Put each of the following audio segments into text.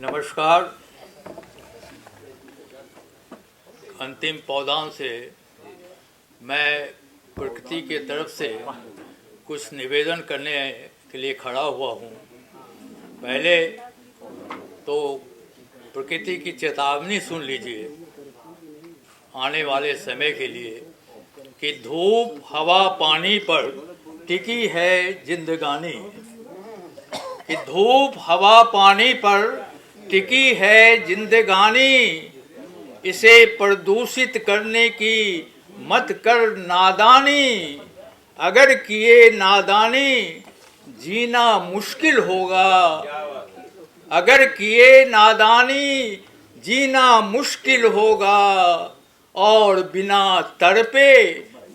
नमस्कार। अंतिम पौधान से मैं प्रकृति के तरफ से कुछ निवेदन करने के लिए खड़ा हुआ हूँ। पहले तो प्रकृति की चेतावनी सुन लीजिए आने वाले समय के लिए कि धूप हवा पानी पर टिकी है जिंदगानी, कि धूप हवा पानी पर टिकी है जिंदगानी, इसे प्रदूषित करने की मत कर नादानी, अगर किए नादानी जीना मुश्किल होगा, अगर किए नादानी जीना मुश्किल होगा, और बिना तड़पे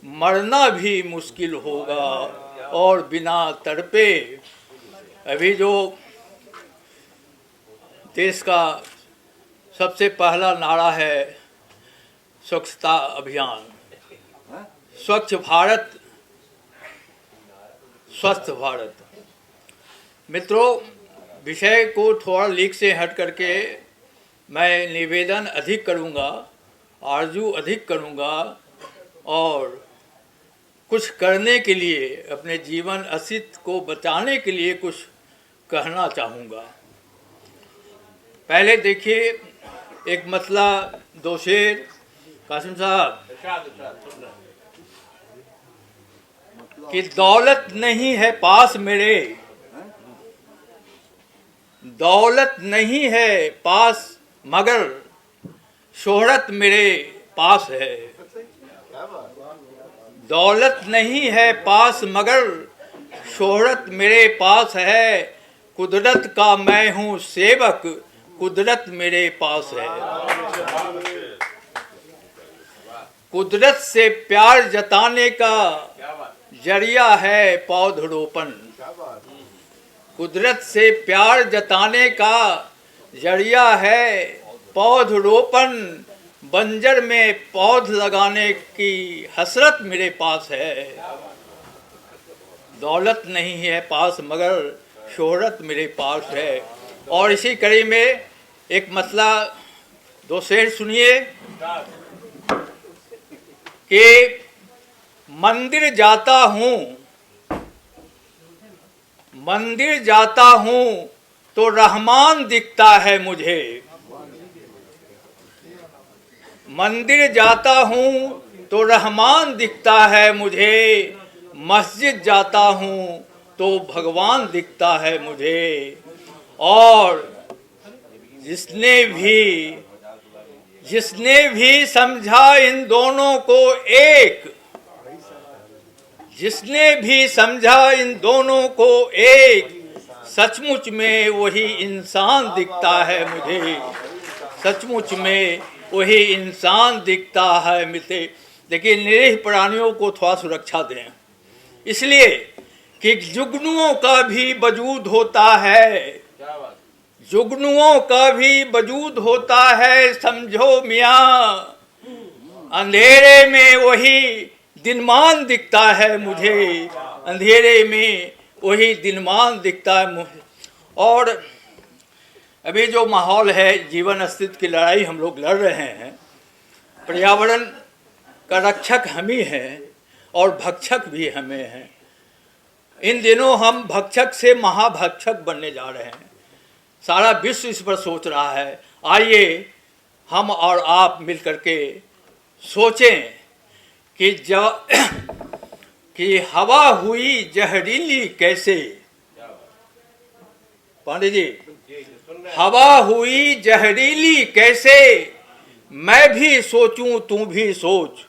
मरना भी मुश्किल होगा, और बिना तड़पे। अभी जो देश का सबसे पहला नारा है स्वच्छता अभियान, स्वच्छ भारत स्वस्थ भारत। मित्रों, विषय को थोड़ा लीक से हट करके मैं निवेदन अधिक करूंगा, आरजू अधिक करूंगा और कुछ करने के लिए, अपने जीवन अस्तित्व को बचाने के लिए कुछ कहना चाहूँगा। पहले देखिए एक मतला दो शेर। कासिम साहब, कि दौलत नहीं है पास मेरे, दौलत नहीं है पास मगर शोहरत मेरे पास है, दौलत नहीं है पास मगर शोहरत मेरे पास है, कुदरत का मैं हूँ सेवक कुदरत मेरे पास है, कुदरत से प्यार जताने का जरिया है पौधरोपण, कुदरत से प्यार जताने का जरिया है पौधरोपण, बंजर में पौध लगाने की हसरत मेरे पास है, दौलत नहीं है पास मगर शोहरत मेरे पास है। और इसी कड़ी में एक मसला दो शेर सुनिए कि मंदिर जाता हूँ, मंदिर जाता हूँ तो रहमान दिखता है मुझे, मंदिर जाता हूँ तो रहमान दिखता है मुझे, मस्जिद जाता हूँ तो भगवान दिखता है मुझे, और जिसने भी समझा इन दोनों को एक, जिसने भी समझा इन दोनों को एक, सचमुच में वही इंसान दिखता है मुझे, सचमुच में वही इंसान दिखता है मुझे। देखिए, निरीह प्राणियों को थोड़ा सुरक्षा दें, इसलिए कि जुगनुओं का भी वजूद होता है, जुगनुओं का भी वजूद होता है, समझो मियाँ अंधेरे में वही दिनमान दिखता है मुझे, अंधेरे में वही दिनमान दिखता है मुझे। और अभी जो माहौल है, जीवन अस्तित्व की लड़ाई हम लोग लड़ रहे हैं, पर्यावरण का रक्षक हम ही हैं और भक्षक भी हमें हैं। इन दिनों हम भक्षक से महाभक्षक बनने जा रहे हैं, सारा विश्व इस पर सोच रहा है। आइए हम और आप मिलकर के सोचें कि कि हवा हुई जहरीली कैसे, पांडे जी, हवा हुई जहरीली कैसे, मैं भी सोचूं तू भी सोच,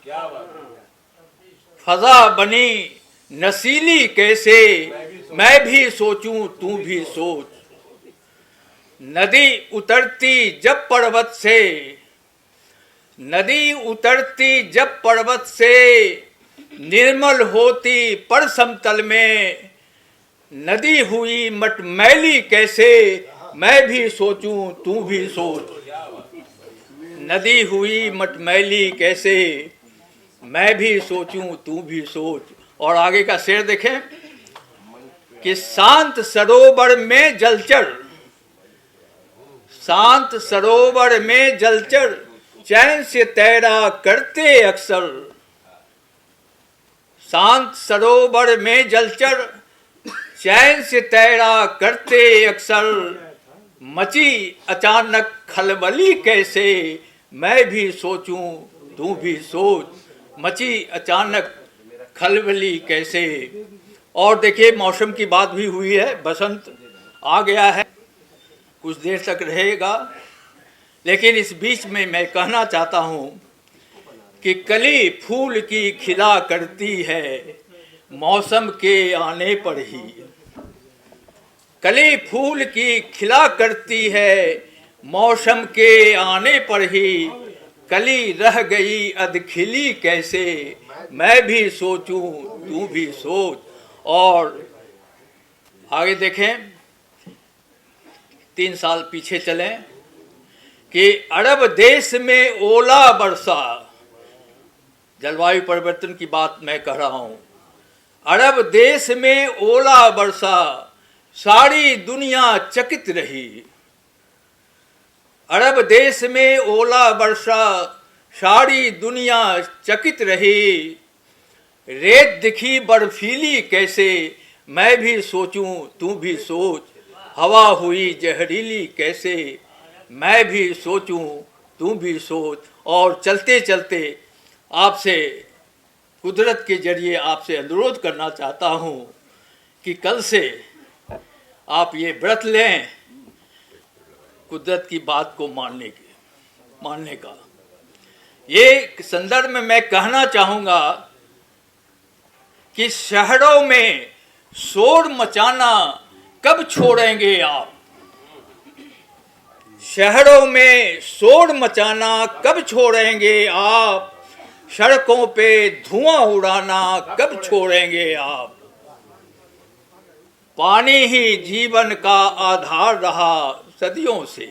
फजा बनी नसीली कैसे, मैं भी सोचूं तू भी सोच, नदी उतरती जब पर्वत से, नदी उतरती जब पर्वत से, निर्मल होती पर समतल में, नदी हुई मटमैली कैसे, मैं भी सोचूं तू भी सोच, नदी हुई मटमैली कैसे, मैं भी सोचूं तू भी सोच। और आगे का शेर देखें कि शांत सरोवर में जलचर, शांत सरोवर में जलचर चैन से तैरा करते अक्सर। शांत सरोवर में जलचर चैन से तैरा करते अक्सर। मची अचानक खलबली कैसे, मैं भी सोचूं तू भी सोच। मची अचानक खलबली कैसे। और देखिए मौसम की बात भी हुई है, बसंत आ गया है, कुछ देर तक रहेगा। लेकिन इस बीच में मैं कहना चाहता हूँ कि कली फूल की खिला करती है मौसम के आने पर ही। कली फूल की खिला करती है मौसम के आने पर ही। कली रह गई अधखिली कैसे, मैं भी सोचूं तू भी सोच। और आगे देखें, 3 साल पीछे चलें कि अरब देश में ओला वर्षा, जलवायु परिवर्तन की बात मैं कह रहा हूँ। अरब देश में ओला वर्षा, सारी दुनिया चकित रही। अरब देश में ओला वर्षा, सारी दुनिया चकित रही। रेत दिखी बर्फीली कैसे, मैं भी सोचूं तू भी सोच। हवा हुई जहरीली कैसे, मैं भी सोचूं तू भी सोच। और चलते चलते आपसे, कुदरत के जरिए आपसे अनुरोध करना चाहता हूँ कि कल से आप ये व्रत लें कुदरत की बात को मानने का। ये संदर्भ में मैं कहना चाहूँगा कि शहरों में शोर मचाना कब छोड़ेंगे आप। शहरों में शोर मचाना कब छोड़ेंगे आप। सड़कों पे धुआं उड़ाना कब छोड़ेंगे आप। पानी ही जीवन का आधार रहा सदियों से।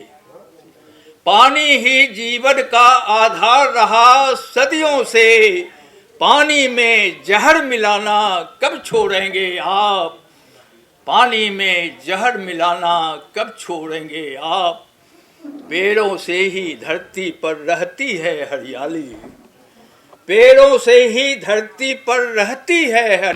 पानी ही जीवन का आधार रहा सदियों से। पानी में जहर मिलाना कब छोड़ेंगे आप। पानी में जहर मिलाना कब छोड़ेंगे आप। पेड़ों से ही धरती पर रहती है हरियाली। पेड़ों से ही धरती पर रहती है